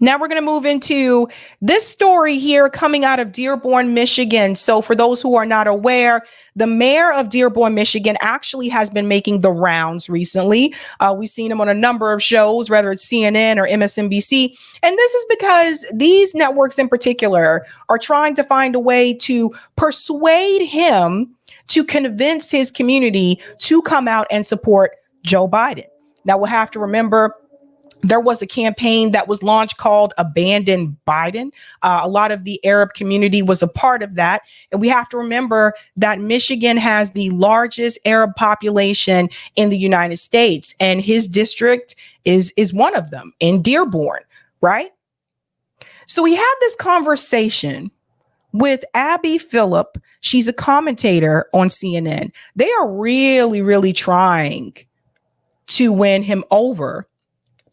Now we're going to move into this story here coming out of Dearborn, Michigan. So for those who are not aware, the mayor of Dearborn, Michigan actually has been making the rounds recently. We've seen him on a number of shows, whether it's CNN or MSNBC. And this is because these networks in particular are trying to find a way to persuade him to convince his community to come out and support Joe Biden. Now we'll have to remember, there was a campaign that was launched called Abandon Biden. A lot of the Arab community was a part of that. And we have to remember that Michigan has the largest Arab population in the United States. And his district is one of them in Dearborn, right? So we had this conversation with Abby Phillip. She's a commentator on CNN. They are really, really trying to win him over,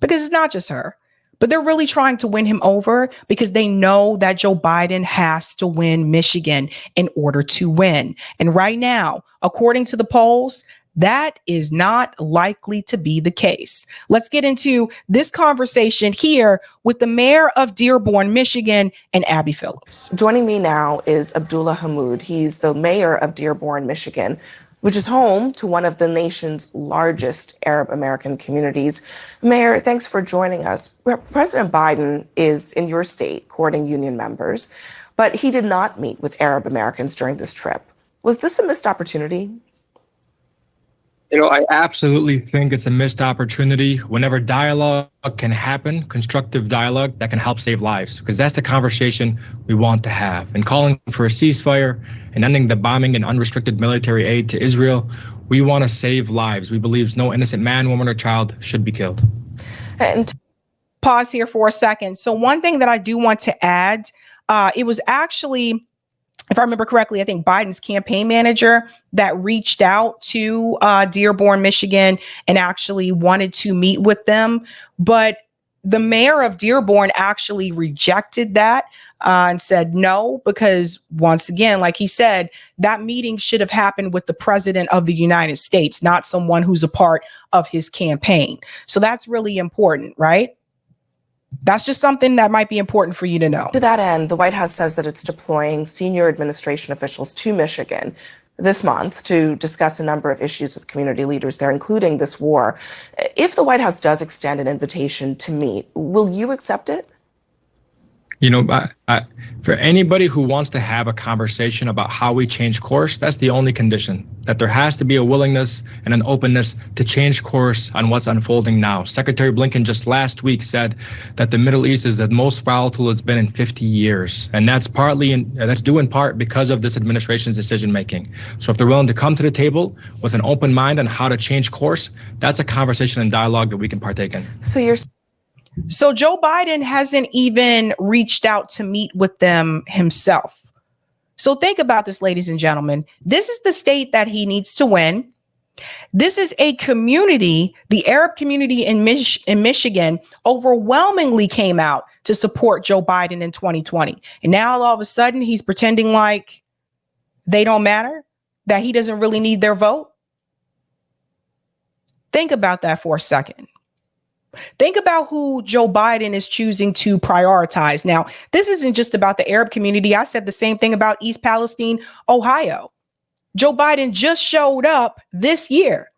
because it's not just her, but they're really trying to win him over because they know that Joe Biden has to win Michigan in order to win. And right now, according to the polls, that is not likely to be the case. Let's get into this conversation here with the mayor of Dearborn, Michigan, and Abby Phillips. Joining me now is Abdullah Hammoud. He's the mayor of Dearborn, Michigan, which is home to one of the nation's largest Arab American communities. Mayor, thanks for joining us. President Biden is in your state courting union members, but he did not meet with Arab Americans during this trip. Was this a missed opportunity? I absolutely think it's a missed opportunity whenever dialogue can happen, constructive dialogue that can help save lives, because that's the conversation we want to have. And calling for a ceasefire and ending the bombing and unrestricted military aid to Israel, we want to save lives. We believe no innocent man, woman, or child should be killed. And pause here for a second. So one thing that I do want to add, it was actually, if I remember correctly, I think Biden's campaign manager that reached out to Dearborn, Michigan, and actually wanted to meet with them. But the mayor of Dearborn actually rejected that and said no, because once again, like he said, that meeting should have happened with the president of the United States, not someone who's a part of his campaign. So that's really important, right? That's just something that might be important for you to know. To that end, the White House says that it's deploying senior administration officials to Michigan this month to discuss a number of issues with community leaders there, including this war. If the White House does extend an invitation to meet, will you accept it? For anybody who wants to have a conversation about how we change course, that's the only condition, that there has to be a willingness and an openness to change course on what's unfolding now. Secretary Blinken just last week said that the Middle East is the most volatile it's been in 50 years. And that's due in part because of this administration's decision making. So if they're willing to come to the table with an open mind on how to change course, that's a conversation and dialogue that we can partake in. So Joe Biden hasn't even reached out to meet with them himself. So think about this, ladies and gentlemen. This is the state that he needs to win. This is a community, the Arab community in Michigan overwhelmingly came out to support Joe Biden in 2020. And now all of a sudden he's pretending like they don't matter, that he doesn't really need their vote. Think about that for a second. Think about who Joe Biden is choosing to prioritize. Now, this isn't just about the Arab community. I said the same thing about East Palestine, Ohio. Joe Biden just showed up this year.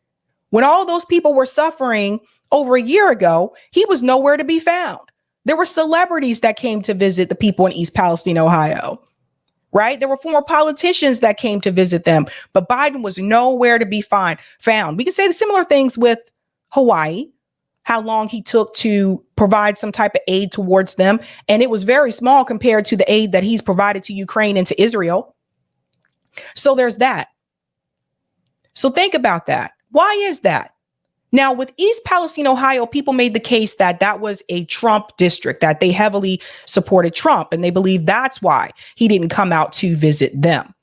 When all those people were suffering over a year ago, he was nowhere to be found. There were celebrities that came to visit the people in East Palestine, Ohio, right? There were former politicians that came to visit them, but Biden was nowhere to be found. We can say the similar things with Hawaii, how long he took to provide some type of aid towards them. And it was very small compared to the aid that he's provided to Ukraine and to Israel. So there's that. So think about that. Why is that? Now, with East Palestine, Ohio, people made the case that that was a Trump district, that they heavily supported Trump, and they believe that's why he didn't come out to visit them.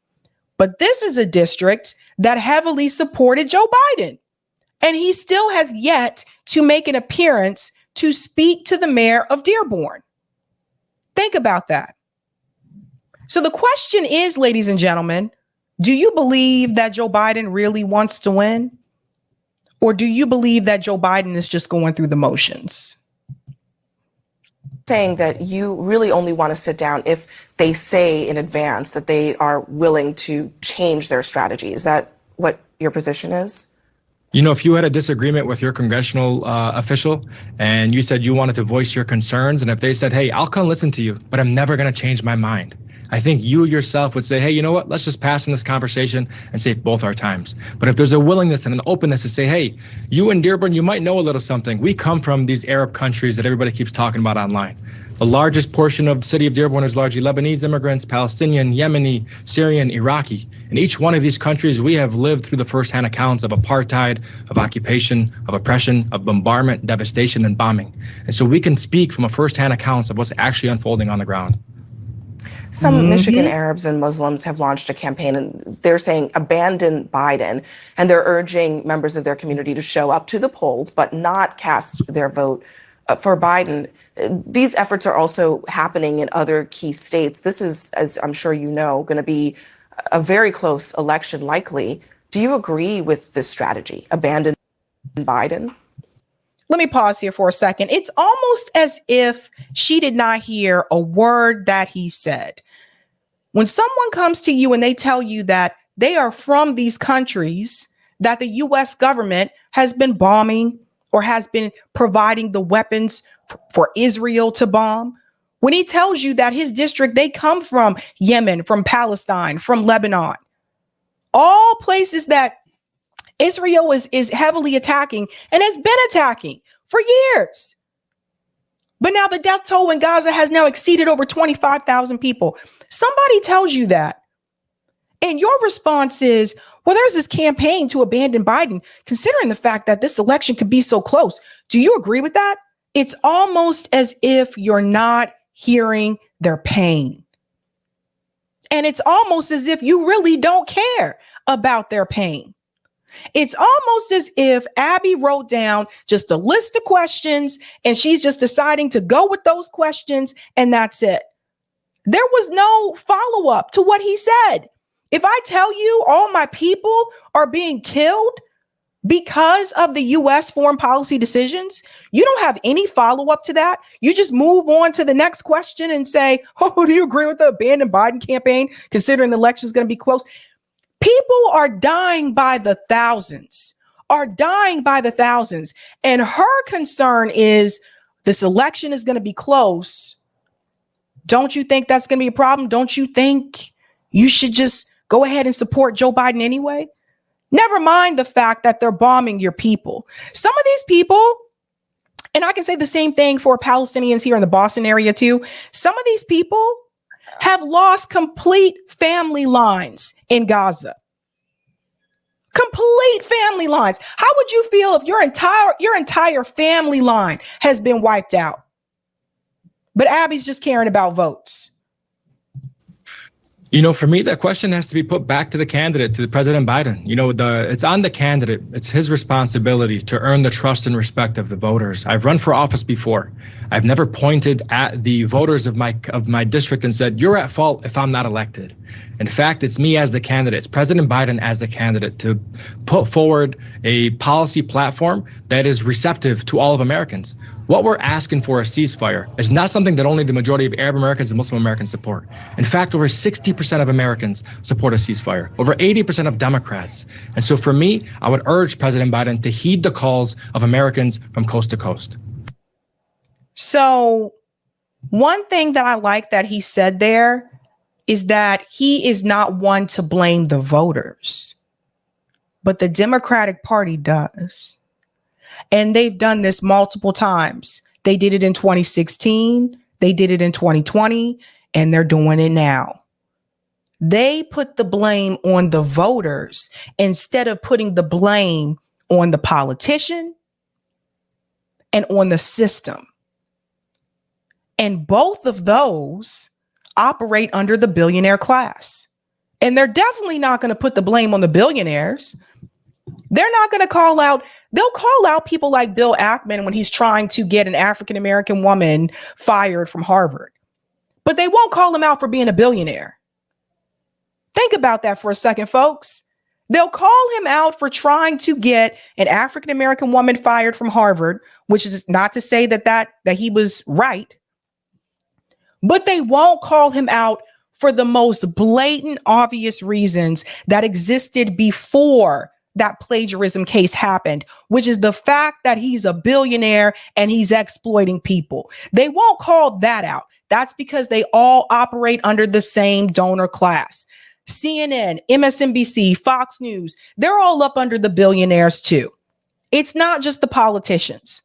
But this is a district that heavily supported Joe Biden. And he still has yet to make an appearance to speak to the mayor of Dearborn. Think about that. So the question is, ladies and gentlemen, do you believe that Joe Biden really wants to win? Or do you believe that Joe Biden is just going through the motions? saying that you really only want to sit down if they say in advance that they are willing to change their strategy. Is that what your position is? You know, if you had a disagreement with your congressional official and you said you wanted to voice your concerns, and if they said, hey, I'll come listen to you, but I'm never going to change my mind, I think you yourself would say, hey, you know what, let's just pass in this conversation and save both our times. But if there's a willingness and an openness to say, hey, you in Dearborn, you might know a little something. We come from these Arab countries that everybody keeps talking about online. The largest portion of the city of Dearborn is largely Lebanese immigrants, Palestinian, Yemeni, Syrian, Iraqi. In each one of these countries, we have lived through the firsthand accounts of apartheid, of occupation, of oppression, of bombardment, devastation, and bombing. And so we can speak from a firsthand accounts of what's actually unfolding on the ground. Some Michigan Arabs and Muslims have launched a campaign, and they're saying abandon Biden, and they're urging members of their community to show up to the polls but not cast their vote for Biden. These efforts are also happening in other key states. This is, as I'm sure you know, going to be a very close election likely. Do you agree with this strategy, abandon Biden? Let me pause here for a second. It's almost as if she did not hear a word that he said. When someone comes to you and they tell you that they are from these countries that the U.S. government has been bombing or has been providing the weapons for Israel to bomb, when he tells you that his district, they come from Yemen, from Palestine, from Lebanon, all places that Israel is heavily attacking and has been attacking for years. But now the death toll in Gaza has now exceeded over 25,000 people. Somebody tells you that, and your response is, well, there's this campaign to abandon Biden, considering the fact that this election could be so close. Do you agree with that? It's almost as if you're not hearing their pain. And it's almost as if you really don't care about their pain. It's almost as if Abby wrote down just a list of questions and she's just deciding to go with those questions, and that's it. There was no follow-up to what he said. If I tell you all my people are being killed because of the U.S. foreign policy decisions, you don't have any follow-up to that. You just move on to the next question and say, oh, do you agree with the abandon Biden campaign, considering the election is going to be close? People are dying by the thousands, And her concern is this election is going to be close. Don't you think that's going to be a problem? Don't you think you should just go ahead and support Joe Biden anyway? Never mind the fact that they're bombing your people. Some of these people, and I can say the same thing for Palestinians here in the Boston area too. Some of these people have lost complete family lines in Gaza. Complete family lines. How would you feel if your entire family line has been wiped out? But Abby's just caring about votes. You know, for me, that question has to be put back to the candidate, to President Biden. You know, it's on the candidate. It's his responsibility to earn the trust and respect of the voters. I've run for office before. I've never pointed at the voters of my district and said, you're at fault if I'm not elected. In fact, it's me as the candidate, it's President Biden as the candidate to put forward a policy platform that is receptive to all of Americans. What we're asking for, a ceasefire, is not something that only the majority of Arab Americans and Muslim Americans support. In fact, over 60% of Americans support a ceasefire, over 80% of Democrats. And so for me, I would urge President Biden to heed the calls of Americans from coast to coast. So one thing that I like that he said there is that he is not one to blame the voters, but the Democratic Party does. And they've done this multiple times. They did it in 2016, they did it in 2020, and they're doing it now. They put the blame on the voters instead of putting the blame on the politician and on the system. And both of those operate under the billionaire class. And they're definitely not going to put the blame on the billionaires. They're not going to they'll call out people like Bill Ackman when he's trying to get an African-American woman fired from Harvard. But they won't call him out for being a billionaire. Think about that for a second, folks. They'll call him out for trying to get an African-American woman fired from Harvard, which is not to say that he was right. But they won't call him out for the most blatant, obvious reasons that existed before that plagiarism case happened, which is the fact that he's a billionaire and he's exploiting people. They won't call that out. That's because they all operate under the same donor class. CNN, MSNBC, Fox News, they're all up under the billionaires too. It's not just the politicians.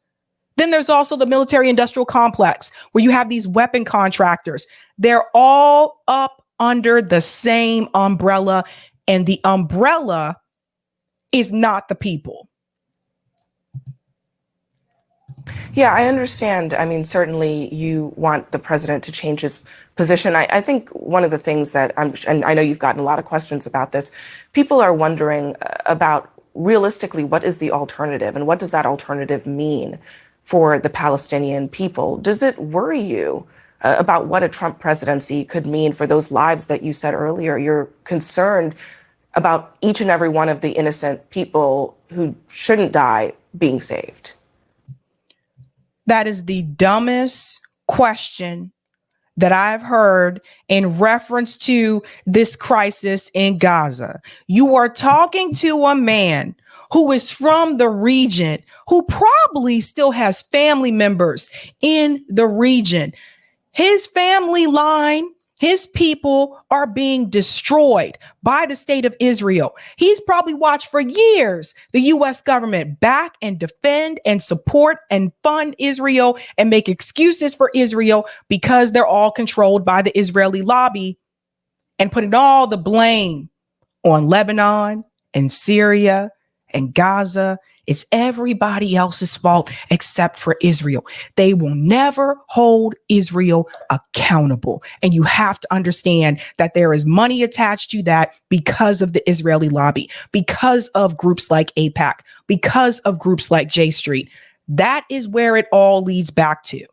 Then there's also the military industrial complex where you have these weapon contractors. They're all up under the same umbrella, and the umbrella is not the people. Yeah, I understand. I mean, certainly you want the president to change his position. I think one of the things that and I know you've gotten a lot of questions about this, people are wondering about realistically, what is the alternative and what does that alternative mean for the Palestinian people? Does it worry you about what a Trump presidency could mean for those lives that you said earlier? You're concerned about each and every one of the innocent people who shouldn't die being saved. That is the dumbest question that I've heard in reference to this crisis in Gaza. You are talking to a man who is from the region, who probably still has family members in the region. His family line, his people are being destroyed by the state of Israel. He's probably watched for years the U.S. government back and defend and support and fund Israel and make excuses for Israel because they're all controlled by the Israeli lobby, and putting all the blame on Lebanon and Syria and Gaza. It's everybody else's fault except for Israel. They will never hold Israel accountable. And you have to understand that there is money attached to that because of the Israeli lobby, because of groups like AIPAC, because of groups like J Street. That is where it all leads back to.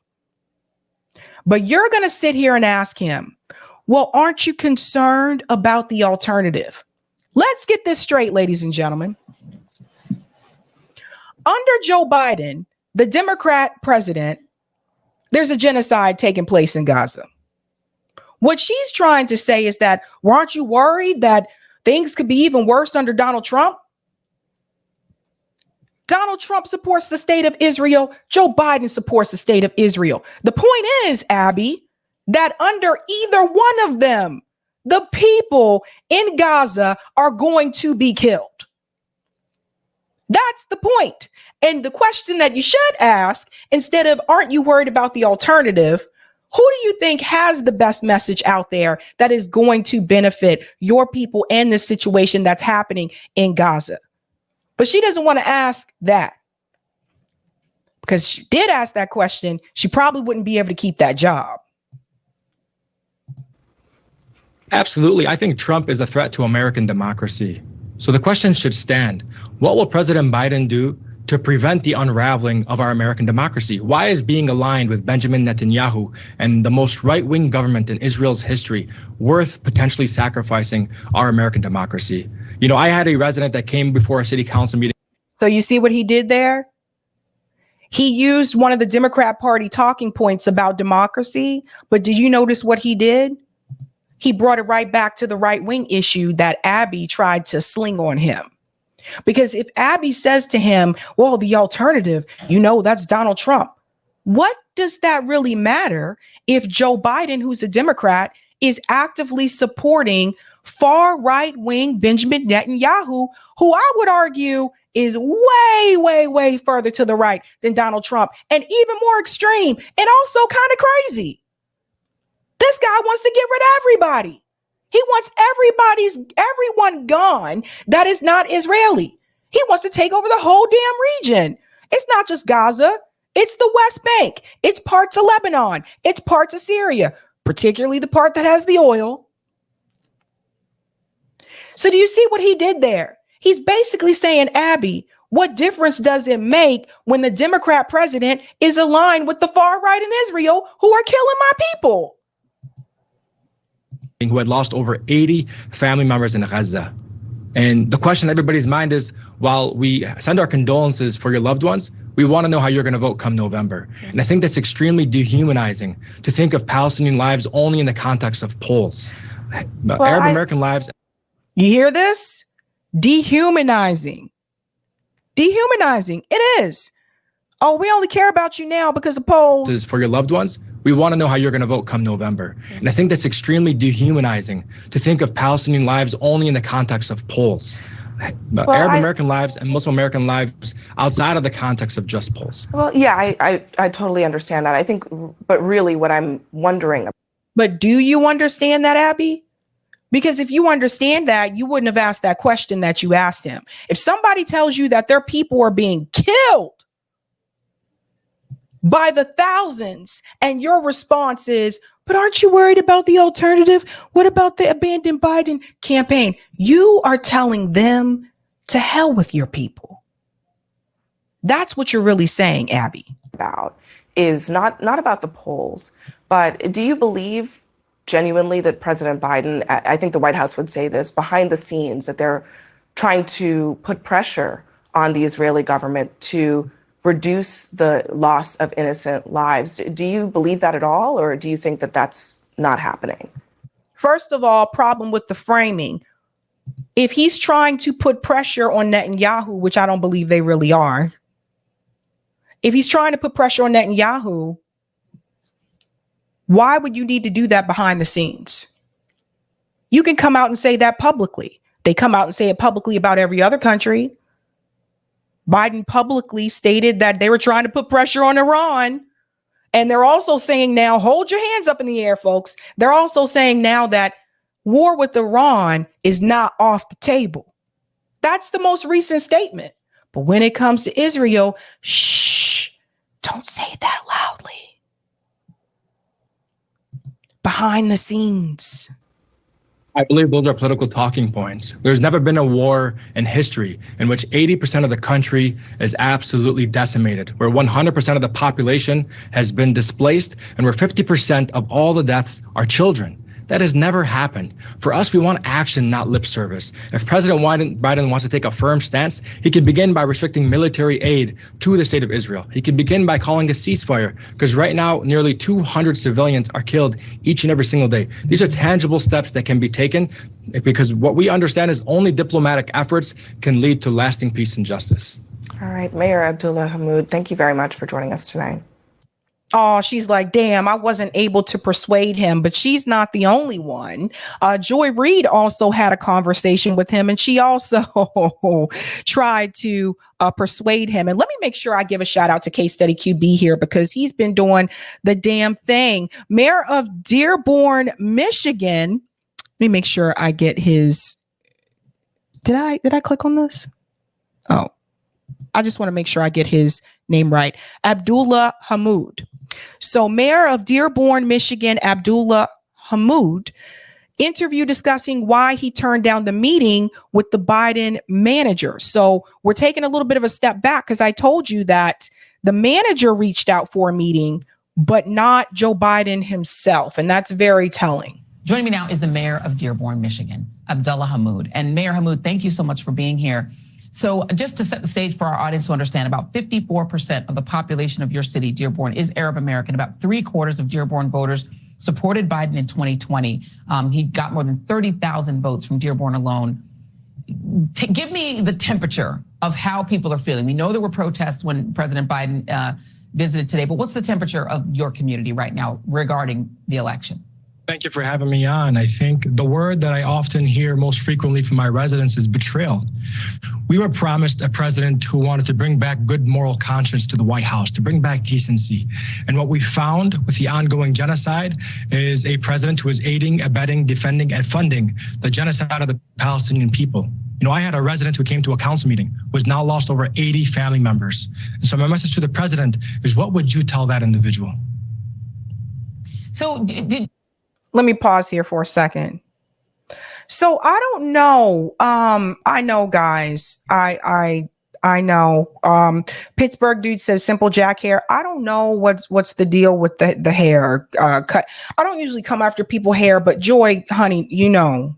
But you're going to sit here and ask him, well, aren't you concerned about the alternative? Let's get this straight, ladies and gentlemen. Under Joe Biden, the Democrat president, there's a genocide taking place in Gaza. What she's trying to say is that, well, aren't you worried that things could be even worse under Donald Trump? Donald Trump supports the state of Israel. Joe Biden supports the state of Israel. The point is, Abby, that under either one of them, the people in Gaza are going to be killed. That's the point. And the question that you should ask, instead of, aren't you worried about the alternative? Who do you think has the best message out there that is going to benefit your people and this situation that's happening in Gaza? But she doesn't want to ask that, because she did ask that question, she probably wouldn't be able to keep that job. Absolutely. I think Trump is a threat to American democracy. So the question should stand. What will President Biden do to prevent the unraveling of our American democracy? Why is being aligned with Benjamin Netanyahu and the most right-wing government in Israel's history worth potentially sacrificing our American democracy? You know, I had a resident that came before a city council meeting. So you see what he did there? He used one of the Democrat Party talking points about democracy, but did you notice what he did? He brought it right back to the right-wing issue that Abby tried to sling on him. Because if Abby says to him, well, the alternative, you know, that's Donald Trump. What does that really matter if Joe Biden, who's a Democrat, is actively supporting far right-wing Benjamin Netanyahu, who I would argue is way, way, way further to the right than Donald Trump, and even more extreme and also kind of crazy. This guy wants to get rid of everybody. He wants everyone gone that is not Israeli. He wants to take over the whole damn region. It's not just Gaza. It's the West Bank. It's parts of Lebanon. It's parts of Syria, particularly the part that has the oil. So do you see what he did there? He's basically saying, Abby, what difference does it make when the Democrat president is aligned with the far right in Israel who are killing my people? Who had lost over 80 family members in Gaza. And the question in everybody's mind is, while we send our condolences for your loved ones, we want to know how you're going to vote come November. And I think that's extremely dehumanizing to think of Palestinian lives only in the context of polls. Arab American lives. You hear this? Dehumanizing. Dehumanizing. It is. Oh, we only care about you now because of polls. For your loved ones, we want to know how you're going to vote come November. And I think that's extremely dehumanizing to think of Palestinian lives only in the context of polls. Arab American lives and Muslim American lives outside of the context of just polls. Well, yeah, I totally understand that. I think, but really what I'm wondering. But do you understand that, Abby? Because if you understand that, you wouldn't have asked that question that you asked him. If somebody tells you that their people are being killed by the thousands, and your response is, but aren't you worried about the alternative? What about the abandoned Biden campaign? You are telling them to hell with your people. That's what you're really saying, Abby. About is not about the polls, but do you believe genuinely that President Biden, I think the White House would say this, behind the scenes, that they're trying to put pressure on the Israeli government to reduce the loss of innocent lives? Do you believe that at all, or do you think that that's not happening? First of all, problem with the framing. If he's trying to put pressure on Netanyahu, which I don't believe they really are, if he's trying to put pressure on Netanyahu, why would you need to do that behind the scenes? You can come out and say that publicly. They come out and say it publicly about every other country. Biden publicly stated that they were trying to put pressure on Iran. And they're also saying now, hold your hands up in the air, folks. They're also saying now that war with Iran is not off the table. That's the most recent statement. But when it comes to Israel, shh, don't say that loudly. Behind the scenes. I believe those are political talking points. There's never been a war in history in which 80% of the country is absolutely decimated, where 100% of the population has been displaced, and where 50% of all the deaths are children. That has never happened. For us, we want action, not lip service. If President Biden wants to take a firm stance, he could begin by restricting military aid to the state of Israel. He could begin by calling a ceasefire, because right now, nearly 200 civilians are killed each and every single day. These are tangible steps that can be taken, because what we understand is only diplomatic efforts can lead to lasting peace and justice. All right, Mayor Abdullah Hammoud, thank you very much for joining us tonight. Oh, she's like, damn, I wasn't able to persuade him, but she's not the only one. Joy Reid also had a conversation with him, and she also tried to persuade him. And let me make sure I give a shout out to Case Study QB here, because he's been doing the damn thing. Mayor of Dearborn, Michigan. Let me make sure I get his. Did I click on this? Oh, I just want to make sure I get his name right. Abdullah Hammoud. So Mayor of Dearborn, Michigan, Abdullah Hammoud, interview discussing why he turned down the meeting with the Biden manager. So we're taking a little bit of a step back, because I told you that the manager reached out for a meeting, but not Joe Biden himself. And that's very telling. Joining me now is the mayor of Dearborn, Michigan, Abdullah Hammoud. And Mayor Hammoud, thank you so much for being here. So just to set the stage for our audience to understand, about 54% of the population of your city, Dearborn, is Arab American. About 3/4 of Dearborn voters supported Biden in 2020. He got more than 30,000 votes from Dearborn alone. Give me the temperature of how people are feeling. We know there were protests when President Biden visited today, but what's the temperature of your community right now regarding the election? Thank you for having me on. I think the word that I often hear most frequently from my residents is betrayal. We were promised a president who wanted to bring back good moral conscience to the White House, to bring back decency. And what we found with the ongoing genocide is a president who is aiding, abetting, defending, and funding the genocide of the Palestinian people. You know, I had a resident who came to a council meeting who has now lost over 80 family members. And so my message to the president is, what would you tell that individual? So let me pause here for a second. So I don't know. I know, guys. I know. Pittsburgh dude says simple jack hair. I don't know what's the deal with the hair cut. I don't usually come after people's hair, but Joy, honey, you know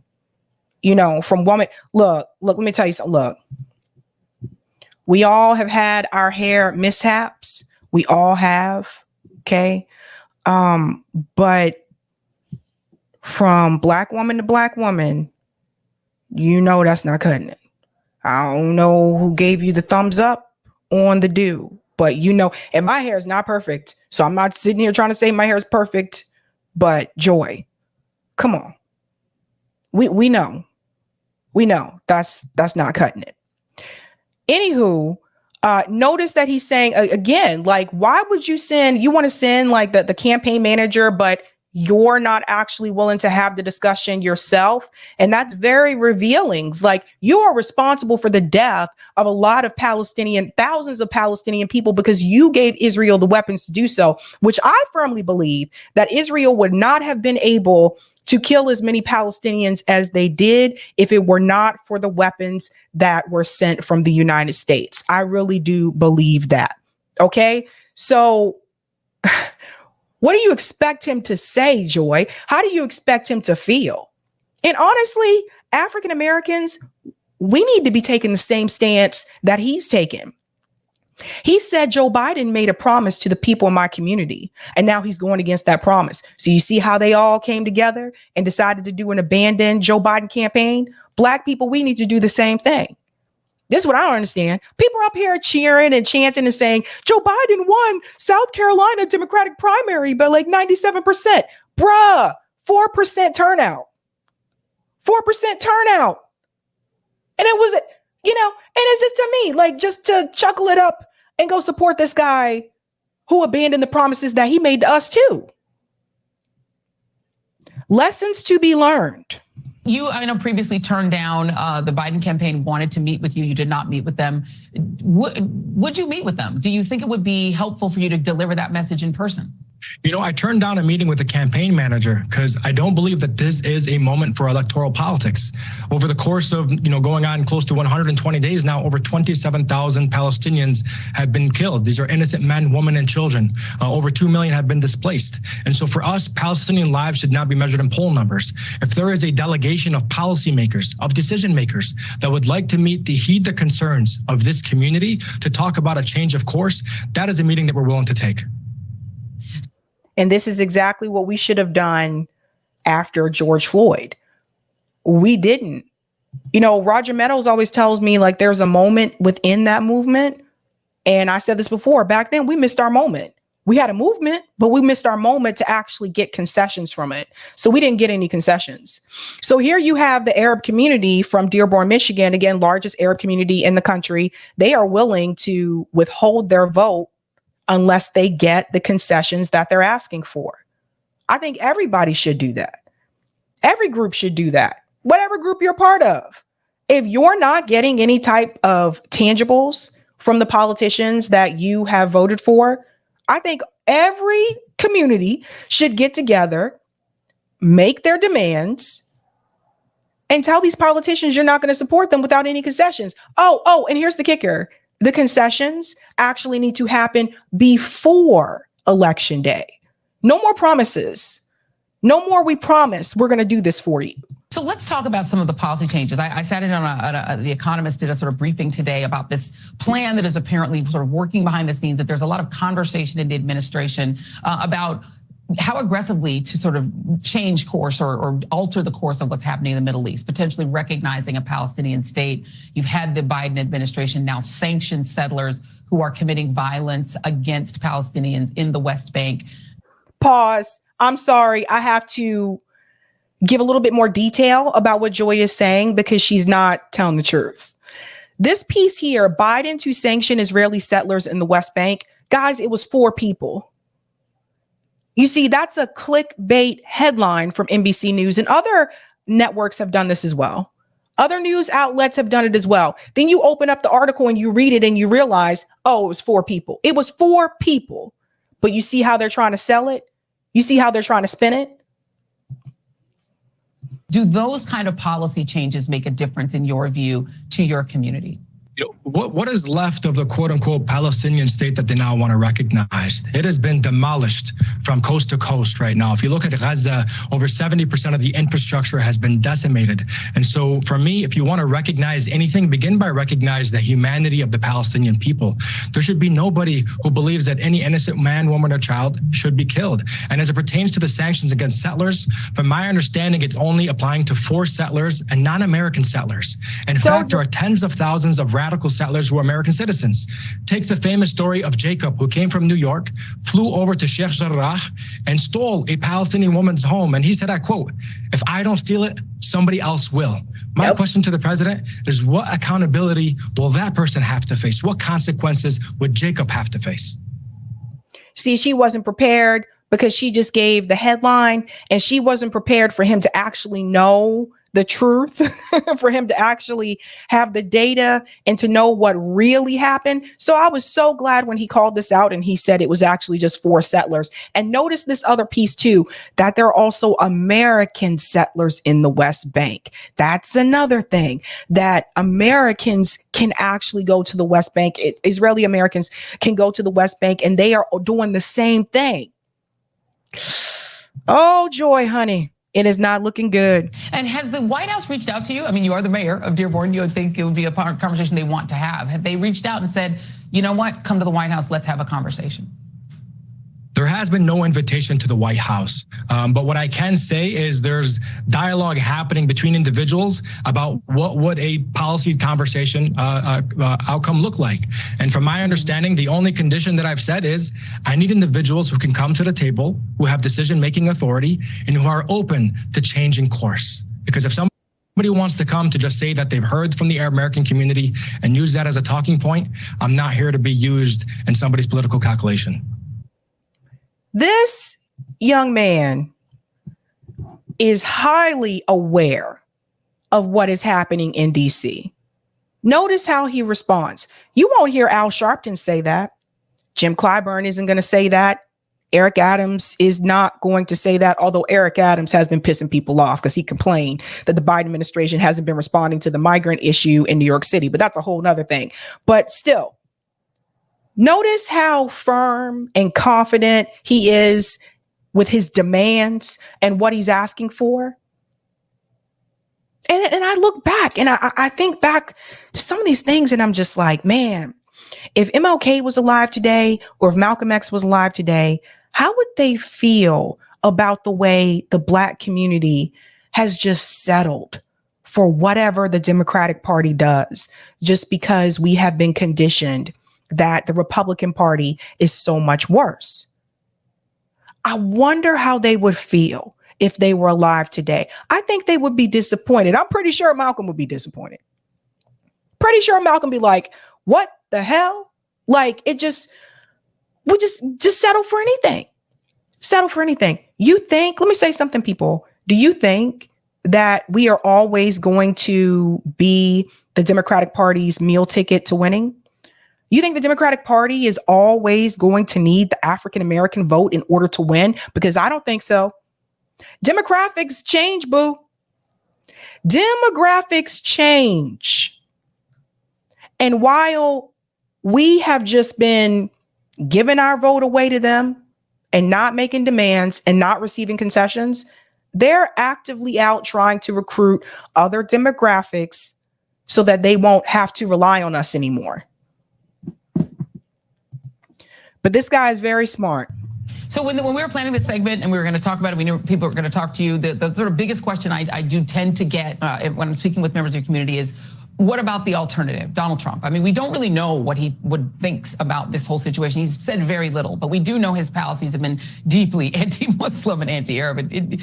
from woman. Look, let me tell you something. Look, we all have had our hair mishaps. We all have. Okay. But from black woman to black woman, that's not cutting it. I don't know who gave you the thumbs up on the do, but and my hair is not perfect. So I'm not sitting here trying to say my hair is perfect, but Joy, come on. We know that's not cutting it. Anywho, notice that he's saying again, like, why would you want to send like the campaign manager, but you're not actually willing to have the discussion yourself? And that's very revealing. It's like, you are responsible for the death of a lot of thousands of Palestinian people because you gave Israel the weapons to do so, which I firmly believe that Israel would not have been able to kill as many Palestinians as they did if it were not for the weapons that were sent from the United States. I really do believe that. Okay, so what do you expect him to say, Joy? How do you expect him to feel? And honestly, African Americans, we need to be taking the same stance that he's taken. He said Joe Biden made a promise to the people in my community, and now he's going against that promise. So you see how they all came together and decided to do an abandoned Joe Biden campaign? Black people, we need to do the same thing. This is what I don't understand. People are up here cheering and chanting and saying, Joe Biden won South Carolina Democratic primary by like 97%. Bruh, 4% turnout. 4% turnout. And it was, and it's just to me, like, just to chuckle it up and go support this guy who abandoned the promises that he made to us too. Lessons to be learned. You, I know, previously turned down, the Biden campaign wanted to meet with you. You did not meet with them. Would you meet with them? Do you think it would be helpful for you to deliver that message in person? I turned down a meeting with the campaign manager because I don't believe that this is a moment for electoral politics. Over the course of, going on close to 120 days now, over 27,000 Palestinians have been killed. These are innocent men, women, and children. Over 2 million have been displaced. And so for us, Palestinian lives should not be measured in poll numbers. If there is a delegation of policymakers, of decision makers that would like to heed the concerns of this community to talk about a change of course, that is a meeting that we're willing to take. And this is exactly what we should have done after George Floyd. We didn't. Roger Meadows always tells me, like, there's a moment within that movement. And I said this before, back then we missed our moment. We had a movement, but we missed our moment to actually get concessions from it. So we didn't get any concessions. So here you have the Arab community from Dearborn, Michigan, again, largest Arab community in the country. They are willing to withhold their vote unless they get the concessions that they're asking for. I think everybody should do that. Every group should do that. Whatever group you're part of. If you're not getting any type of tangibles from the politicians that you have voted for, I think every community should get together, make their demands, and tell these politicians you're not going to support them without any concessions. Oh, and here's the kicker. The concessions actually need to happen before Election Day. No more promises. No more we promise we're going to do this for you. So let's talk about some of the policy changes. I sat in on The Economist did a sort of briefing today about this plan that is apparently sort of working behind the scenes, that there's a lot of conversation in the administration about how aggressively to sort of change course or alter the course of what's happening in the Middle East, potentially recognizing a Palestinian state. You've had the Biden administration now sanction settlers who are committing violence against Palestinians in the West Bank. Pause. I'm sorry. I have to give a little bit more detail about what Joy is saying because she's not telling the truth. This piece here, Biden to sanction Israeli settlers in the West Bank. Guys, it was 4 people. You see, that's a clickbait headline from NBC News, and other networks have done this as well. Other news outlets have done it as well. Then you open up the article and you read it and you realize, oh, it was 4 people. It was 4 people. But you see how they're trying to sell it? You see how they're trying to spin it? Do those kind of policy changes make a difference in your view to your community? What is left of the quote unquote Palestinian state that they now want to recognize? It has been demolished from coast to coast right now. If you look at Gaza, over 70% of the infrastructure has been decimated. And so for me, if you want to recognize anything, begin by recognizing the humanity of the Palestinian people. There should be nobody who believes that any innocent man, woman, or child should be killed. And as it pertains to the sanctions against settlers, from my understanding, it's only applying to forced settlers and non-American settlers. In fact, there are tens of thousands of radical settlers who are American citizens. Take the famous story of Jacob, who came from New York, flew over to Sheikh Jarrah, and stole a Palestinian woman's home. And he said, I quote, "If I don't steal it, somebody else will." My question to the president is, what accountability will that person have to face? What consequences would Jacob have to face? See, she wasn't prepared because she just gave the headline, and she wasn't prepared for him to actually know the truth, for him to actually have the data and to know what really happened. So I was so glad when he called this out and he said it was actually just 4 settlers. And notice this other piece too, that there are also American settlers in the West Bank. That's another thing, that Americans can actually go to the West Bank. Israeli Americans can go to the West Bank, and they are doing the same thing. Oh, joy, honey. It is not looking good. And has the White House reached out to you? I mean, you are the mayor of Dearborn. You would think it would be a conversation they want to have. Have they reached out and said, you know what, come to the White House, let's have a conversation? There has been no invitation to the White House. But what I can say is there's dialogue happening between individuals about what would a policy conversation outcome look like. And from my understanding, the only condition that I've said is I need individuals who can come to the table, who have decision-making authority, and who are open to changing course. Because if somebody wants to come to just say that they've heard from the Arab American community and use that as a talking point, I'm not here to be used in somebody's political calculation. This young man is highly aware of what is happening in DC. Notice how he responds. You won't hear Al Sharpton say that. Jim Clyburn isn't going to say that. Eric Adams is not going to say that, although Eric Adams has been pissing people off because he complained that the Biden administration hasn't been responding to the migrant issue in New York City. But that's a whole nother thing. But still, notice how firm and confident he is with his demands and what he's asking for. And I look back and I think back to some of these things, and I'm just like, man, if MLK was alive today, or if Malcolm X was alive today, how would they feel about the way the Black community has just settled for whatever the Democratic Party does, just because we have been conditioned that the Republican Party is so much worse? I wonder how they would feel if they were alive today. I think they would be disappointed. I'm pretty sure Malcolm would be disappointed. Pretty sure Malcolm be like, what the hell? Like, we just settle for anything. Settle for anything. You think, let me say something, people. Do you think that we are always going to be the Democratic Party's meal ticket to winning? You think the Democratic Party is always going to need the African-American vote in order to win? Because I don't think so. Demographics change, boo. Demographics change. And while we have just been giving our vote away to them and not making demands and not receiving concessions, they're actively out trying to recruit other demographics so that they won't have to rely on us anymore. But this guy is very smart. So when we were planning this segment and we were going to talk about it, we knew people were going to talk to you. The sort of biggest question I do tend to get when I'm speaking with members of your community is, what about the alternative, Donald Trump? I mean, we don't really know what he thinks about this whole situation. He's said very little, but we do know his policies have been deeply anti-Muslim and anti-Arab.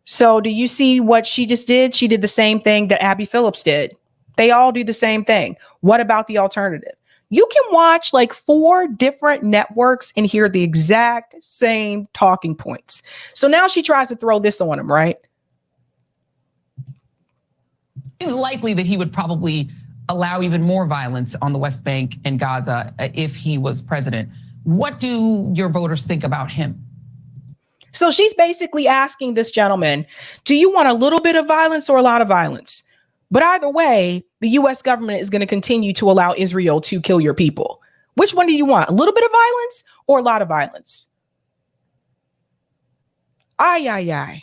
So do you see what she just did? She did the same thing that Abby Phillips did. They all do the same thing. What about the alternative? You can watch like 4 different networks and hear the exact same talking points. So now she tries to throw this on him, right? It's likely that he would probably allow even more violence on the West Bank and Gaza if he was president. What do your voters think about him? So she's basically asking this gentleman, do you want a little bit of violence or a lot of violence? But either way, the US government is going to continue to allow Israel to kill your people. Which one do you want? A little bit of violence or a lot of violence? Aye, aye, aye.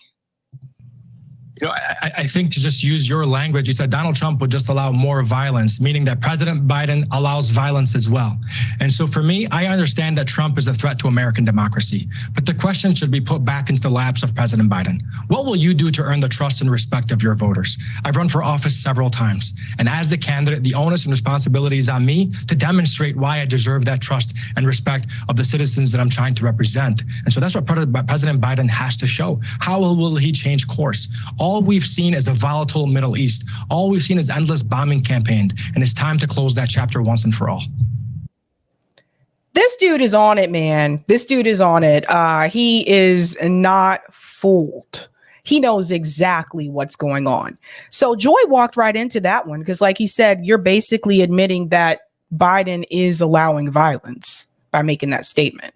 You know, I think to just use your language, you said Donald Trump would just allow more violence, meaning that President Biden allows violence as well. And so for me, I understand that Trump is a threat to American democracy, but the question should be put back into the laps of President Biden. What will you do to earn the trust and respect of your voters? I've run for office several times, and as the candidate, the onus and responsibility is on me to demonstrate why I deserve that trust and respect of the citizens that I'm trying to represent. And so that's what President Biden has to show. How will he change course? All we've seen is a volatile Middle East. All we've seen is endless bombing campaign, and it's time to close that chapter once and for all. This dude is on it, man. This dude is on it. He is not fooled. He knows exactly what's going on. So Joy walked right into that one because, like he said, you're basically admitting that Biden is allowing violence by making that statement.